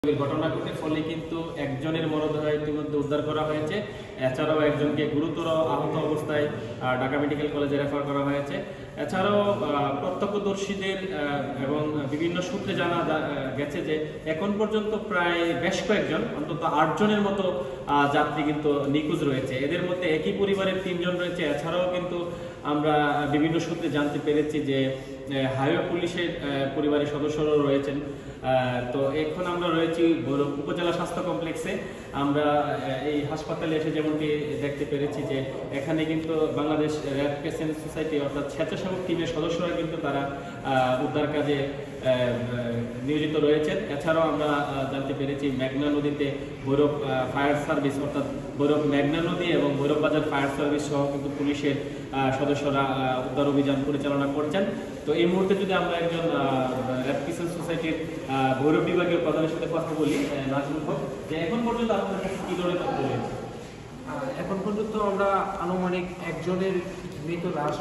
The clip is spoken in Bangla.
ঘটনা ঘটে ফলে কিন্তু একজনের মরদেহ ইতিমধ্যে উদ্ধার করা হয়েছে। এছাড়াও একজনকে গুরুতর আহত অবস্থায় ঢাকা মেডিকেল কলেজে রেফার করা হয়েছে। এছাড়াও প্রত্যক্ষদর্শীদের এবং বিভিন্ন সূত্রে জানা গেছে যে এখন পর্যন্ত প্রায় বেশ কয়েকজন অন্তত 8 জনের মতো যাত্রী কিন্তু নিখোঁজ রয়েছে। এদের মধ্যে একই পরিবারের 3 জন রয়েছে। এছাড়াও কিন্তু আমরা বিভিন্ন সূত্রে জানতে পেরেছি যে হাইওয়ে পুলিশের পরিবারের সদস্যরাও রয়েছেন। তো এখন আমরা রয়েছি উপজেলা স্বাস্থ্য কমপ্লেক্সে। আমরা এই হাসপাতালে এসে যেমনটি দেখতে পেরেছি যে এখানে কিন্তু বাংলাদেশ রেড ক্রিসেন্ট সোসাইটি অর্থাৎ স্বেচ্ছাসেবক টিমের সদস্যরা কিন্তু তারা উদ্ধার কাজে নিয়োজিত রয়েছেন। এছাড়াও আমরা জানতে পেরেছি মেঘনা নদীতে ভৈরব ফায়ার সার্ভিস অর্থাৎ ভৈরব মেঘনা নদী এবং ভৈরব বাজার ফায়ার সার্ভিস সহ কিন্তু পুলিশের সদস্যরা উদ্ধার অভিযান পরিচালনা করছেন। তো এই মুহূর্তে যদি আমরা একজন রেড ক্রিসেন্ট সোসাইটির ভৈরব বিভাগীয় প্রধানের সাথে কথা বলি, নাজমুল হক, যে এখন পর্যন্ত আপনার কাছে কি ধরনের তথ্য রয়েছে? এখন পর্যন্ত আমরা আনুমানিক একজনের মৃত লাশ